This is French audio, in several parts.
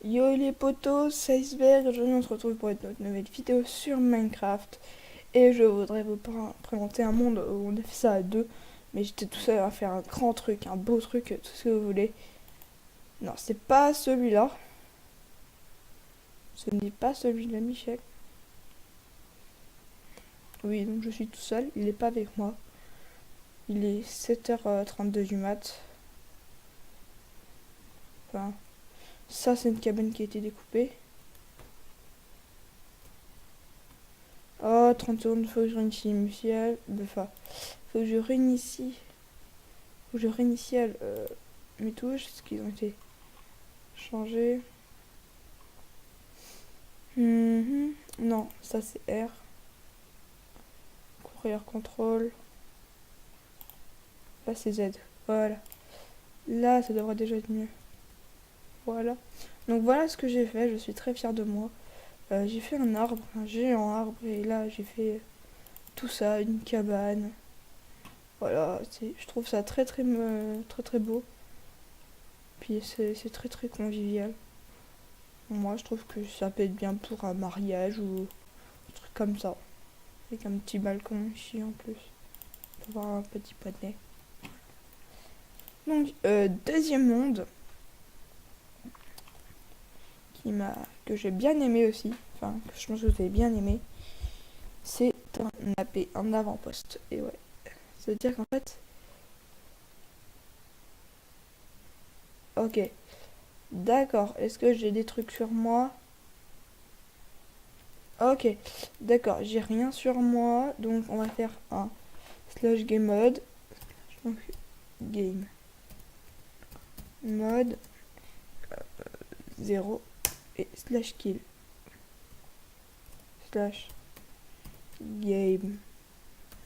Yo les potos, c'est Iceberg, aujourd'hui on se retrouve pour une nouvelle vidéo sur Minecraft. Et je voudrais vous présenter un monde où on a fait ça à deux. Mais j'étais tout seul à faire un grand truc, un beau truc, tout ce que vous voulez. Non, c'est pas celui-là. Ce n'est pas celui-là, Michel. Oui, donc je suis tout seul, il est pas avec moi. Il est 7h32 du mat. Enfin, ça c'est une cabane qui a été découpée. Oh, 30 secondes, faut que je réinitie Michel. Enfin, faut que je réinitie. Faut que je réinitie mes touches, parce qu'ils ont été changés. Non, ça c'est R. Courrier contrôle. Là c'est Z. Voilà. Là, ça devrait déjà être mieux. Voilà. Donc voilà ce que j'ai fait. Je suis très fière de moi. J'ai fait un arbre, un géant arbre. Et là, j'ai fait tout ça, une cabane. Voilà. Je trouve ça très beau. Puis c'est très convivial. Moi, je trouve que ça peut être bien pour un mariage ou un truc comme ça. Avec un petit balcon ici en plus. Pour avoir un petit poney. Donc, deuxième monde que j'ai bien aimé aussi. Enfin, que je pense que vous avez bien aimé. C'est un AP, un avant-poste. Et ouais. Ça veut dire qu'en fait. Ok. D'accord. Est-ce que j'ai des trucs sur moi? Ok. D'accord. J'ai rien sur moi. Donc, on va faire un slash game mode. Donc, game mode 0 et slash kill slash game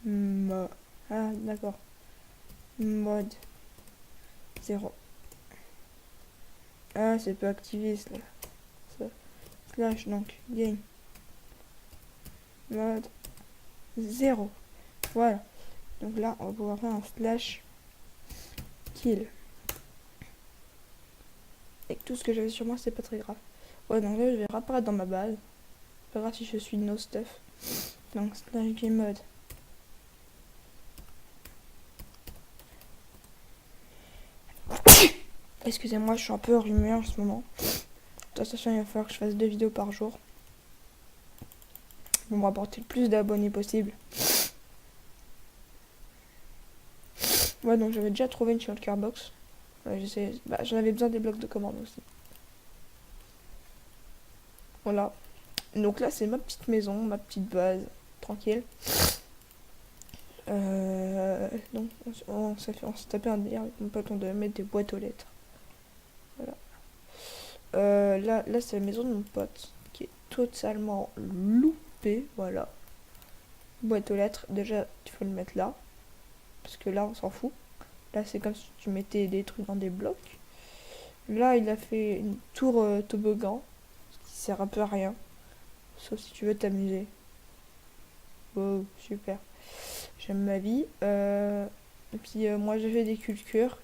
mode. Ah, d'accord. Mode 0. Ah, c'est pas activé ça. Slash donc game mode 0. Voilà. Donc là, on va pouvoir faire un slash kill. Et tout ce que j'avais sur moi, c'est pas très grave. Ouais, donc là, je vais réapparaître dans ma base. Pas grave si je suis no stuff. Donc slash game mode. Excusez-moi, je suis un peu enrhumé en ce moment. De toute façon, il va falloir que je fasse 2 vidéos par jour. Pour me rapporter le plus d'abonnés possible. Ouais, donc j'avais déjà trouvé une shulker box. J'en avais besoin des blocs de commande aussi. Voilà. Donc là, c'est ma petite maison, ma petite base. Tranquille. Donc, on s'est tapé un délire avec mon pote, on devait mettre des boîtes aux lettres. Voilà. Là c'est la maison de mon pote, qui est totalement loupée. Voilà. Boîte aux lettres, déjà, il faut le mettre là. Parce que là, on s'en fout. Là, c'est comme si tu mettais des trucs dans des blocs. Là, il a fait une tour toboggan, qui sert un peu à rien. Sauf si tu veux t'amuser. Oh, super. J'aime ma vie. Et puis, moi, j'ai fait des cultures.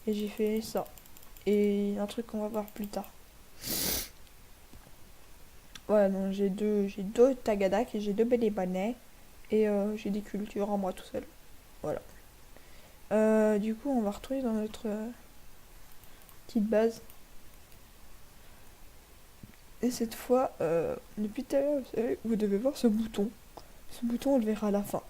Et j'ai fait ça. Et un truc qu'on va voir plus tard. Voilà, donc j'ai deux tagadak et j'ai deux bonnets. Et j'ai des cultures en moi tout seul. Voilà. Du coup, on va retrouver dans notre petite base. Et cette fois, depuis tout à l'heure, vous savez, vous devez voir ce bouton. Ce bouton, on le verra à la fin.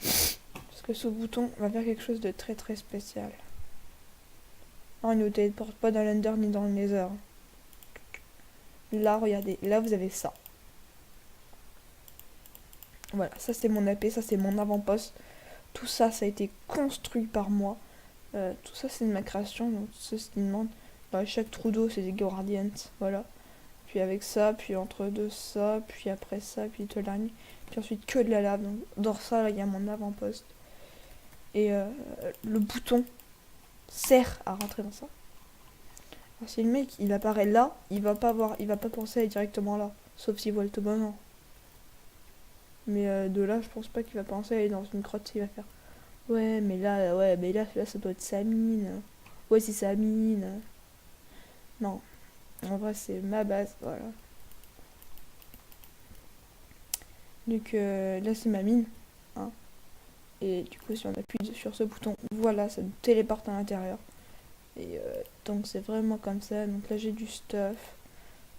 Parce que ce bouton va faire quelque chose de très spécial. Non, il ne téléporte pas dans l'Ender ni dans le Nether. Là, regardez, là vous avez ça. Voilà, ça c'est mon AP, ça c'est mon avant-poste. Tout ça, ça a été construit par moi. Tout ça, c'est de ma création. Donc, tout ce qui demande. Dans chaque trou d'eau, c'est des Guardians. Voilà. Puis avec ça, puis entre deux, ça. Puis après ça, puis de la nuit. Puis ensuite, que de la lave. Donc, dans ça, là, il y a mon avant-poste. Et le bouton sert à rentrer dans ça. Alors, si le mec, il apparaît là, il va pas penser à aller directement là. Sauf s'il voit le toboggan. Mais de là, je pense pas qu'il va penser à aller dans une grotte s'il va faire Ouais, mais là, ça doit être sa mine. Ouais, c'est sa mine. Non, en vrai, c'est ma base, voilà. Donc là, c'est ma mine, hein. Et du coup, si on appuie sur ce bouton, voilà, ça nous téléporte à l'intérieur. Et donc, c'est vraiment comme ça. Donc là, j'ai du stuff,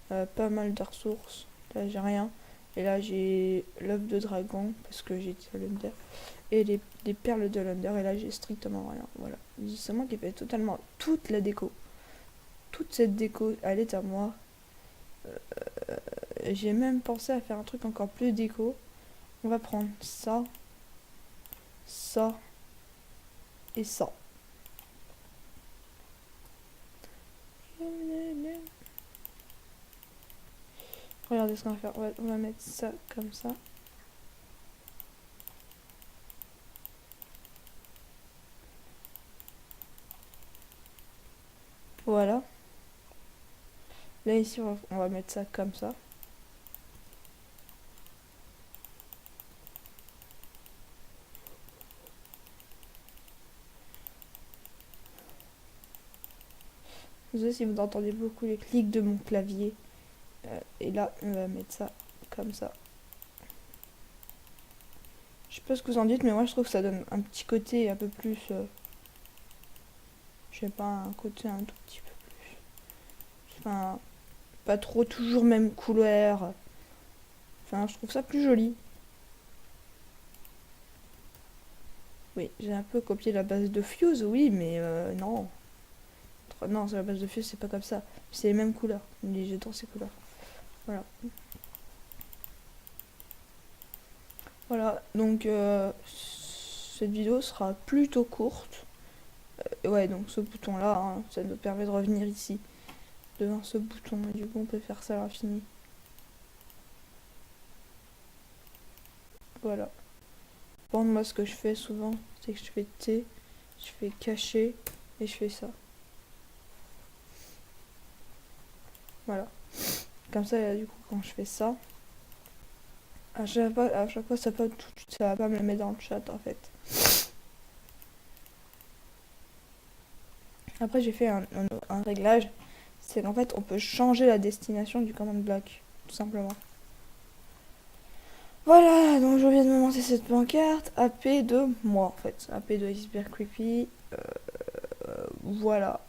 pas mal de ressources. Là, j'ai rien. Et là, j'ai l'œuf de dragon, parce que j'ai dit l'Under. Et des perles de l'Under. Et là, j'ai strictement rien. Voilà. C'est moi qui ai fait totalement toute la déco. Toute cette déco, elle est à moi. J'ai même pensé à faire un truc encore plus déco. On va prendre ça, ça et ça. Regardez ce qu'on va faire. On va mettre ça comme ça. Voilà. Là ici on va mettre ça comme ça. Désolé si vous entendez beaucoup les clics de mon clavier. Et là on va mettre ça comme ça. Je sais pas ce que vous en dites, mais moi je trouve que ça donne un petit côté un peu plus... je sais pas, un côté un tout petit peu plus... Enfin, pas trop toujours même couleur. Enfin, je trouve ça plus joli. Oui, j'ai un peu copié la base de Fuse, oui, mais non. Non, c'est la base de Fuse, c'est pas comme ça. C'est les mêmes couleurs. J'adore ces couleurs. Voilà. Voilà, donc cette vidéo sera plutôt courte. Ouais, donc ce bouton-là, hein, ça nous permet de revenir ici, devant ce bouton. Et du coup, on peut faire ça à l'infini. Voilà. Bon, moi, ce que je fais souvent, c'est que je fais T, je fais cacher, et je fais ça. Voilà. Comme ça, du coup, quand je fais ça, à chaque fois ça va pas me le mettre dans le chat, en fait. Après, j'ai fait un réglage, c'est qu'en fait, on peut changer la destination du command block, tout simplement. Voilà, donc je viens de me monter cette pancarte, AP de moi, en fait. AP de Iceberg Creepy, voilà.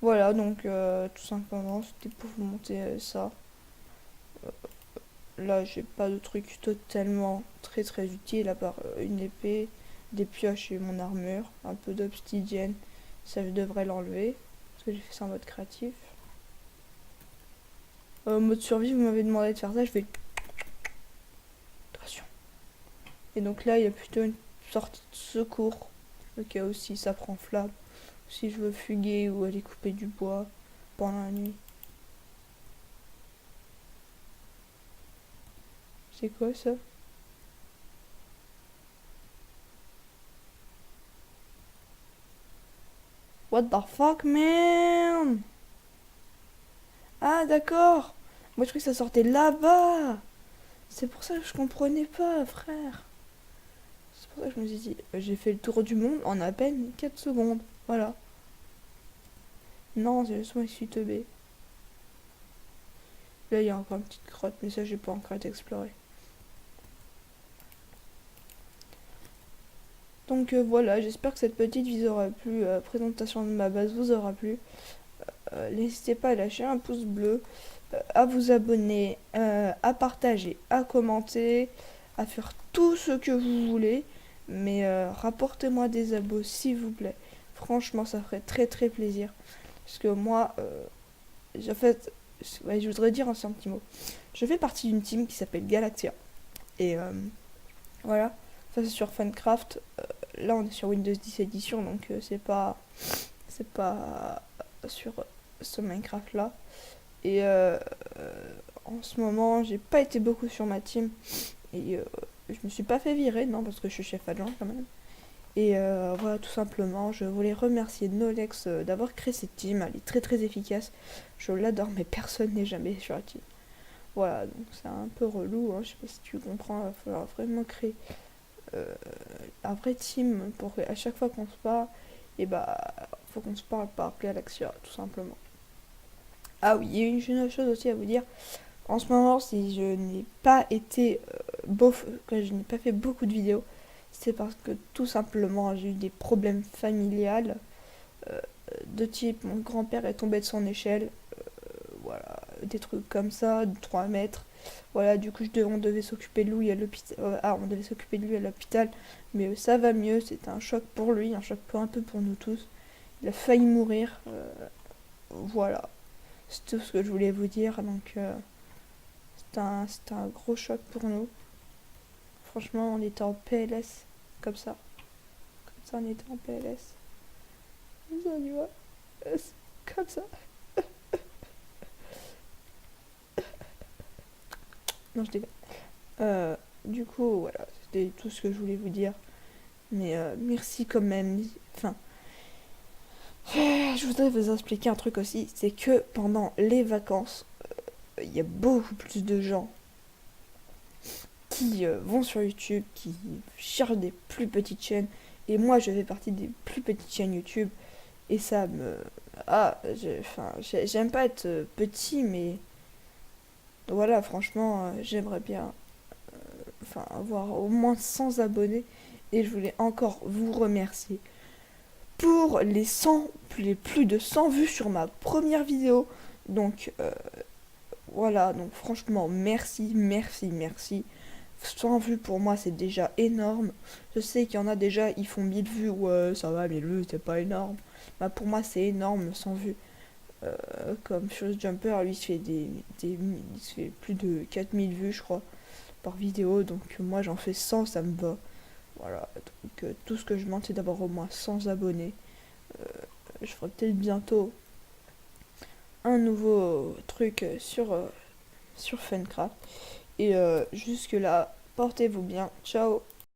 Voilà, donc tout simplement, c'était pour vous montrer ça. Là, j'ai pas de truc totalement très utile, à part une épée, des pioches et mon armure, un peu d'obsidienne, ça je devrais l'enlever, parce que j'ai fait ça en mode créatif. Mode survie, vous m'avez demandé de faire ça, je fais... Attention. Et donc là, il y a plutôt une sortie de secours, au cas où si ça prend flamme, si je veux fuguer ou aller couper du bois pendant la nuit. C'est quoi ça? What the fuck, man? Ah, d'accord. Moi, je croyais que ça sortait là-bas. C'est pour ça que je comprenais pas, frère. C'est pour ça que je me suis dit, j'ai fait le tour du monde en à peine 4 secondes. Voilà. Non, c'est le son, je suis teubé. Là, il y a encore une petite grotte, mais ça, j'ai pas encore été exploré. Donc voilà, j'espère que cette petite vous aura plu, présentation de ma base vous aura plu. N'hésitez pas à lâcher un pouce bleu, à vous abonner, à partager, à commenter, à faire tout ce que vous voulez. Mais rapportez-moi des abos s'il vous plaît. Franchement, ça ferait très plaisir. Parce que moi, en fait, ouais, je voudrais dire un petit mot. Je fais partie d'une team qui s'appelle Galaxia. Et voilà, ça c'est sur Funcraft. Là, on est sur Windows 10 édition, donc c'est pas sur ce Minecraft là. Et en ce moment, j'ai pas été beaucoup sur ma team. Et je me suis pas fait virer, non, parce que je suis chef adjoint quand même. Et voilà, tout simplement, je voulais remercier Nolex d'avoir créé cette team. Elle est très efficace. Je l'adore, mais personne n'est jamais sur la team. Voilà, donc c'est un peu relou, hein. Je sais pas si tu comprends, il va falloir vraiment créer un vrai team pour qu'à chaque fois qu'on se parle, et bah, faut qu'on se parle par appeler Alexia, tout simplement. Ah oui, il y a une autre chose aussi à vous dire. En ce moment, si je n'ai pas été que je n'ai pas fait beaucoup de vidéos, c'est parce que tout simplement j'ai eu des problèmes familiales euh, de type mon grand-père est tombé de son échelle, voilà, des trucs comme ça, de 3 mètres. Voilà, du coup on devait s'occuper de lui à l'hôpital. On devait s'occuper de lui à l'hôpital, mais ça va mieux, c'était un choc pour lui, un choc un peu pour nous tous. Il a failli mourir, voilà. C'est tout ce que je voulais vous dire, donc c'était un gros choc pour nous. Franchement, on était en PLS, comme ça. Comme ça, on était en PLS. Ça, tu vois, comme ça. Non, je déconne. Du coup, voilà, c'était tout ce que je voulais vous dire. Mais merci quand même. Enfin, je voudrais vous expliquer un truc aussi. C'est que pendant les vacances, il y a beaucoup plus de gens qui vont sur YouTube, qui cherchent des plus petites chaînes. Et moi, je fais partie des plus petites chaînes YouTube. Et ça me... j'aime pas être petit, mais... Voilà, franchement, j'aimerais bien avoir au moins 100 abonnés. Et je voulais encore vous remercier pour les plus de 100 vues sur ma première vidéo. Donc, voilà, donc franchement, merci, merci, merci. 100 vues pour moi, c'est déjà énorme. Je sais qu'il y en a déjà, ils font 1000 vues. Ouais, ça va, 1000 vues, c'est pas énorme. Bah, pour moi, c'est énorme, 100 vues. Comme Chose Jumper, lui, il se fait plus de 4000 vues, je crois, par vidéo. Donc, moi, j'en fais 100, ça me va. Voilà, donc tout ce que je demande, c'est d'avoir au moins 100 abonnés. Je ferai peut-être bientôt un nouveau truc sur Funcraft. Et jusque là, portez-vous bien. Ciao.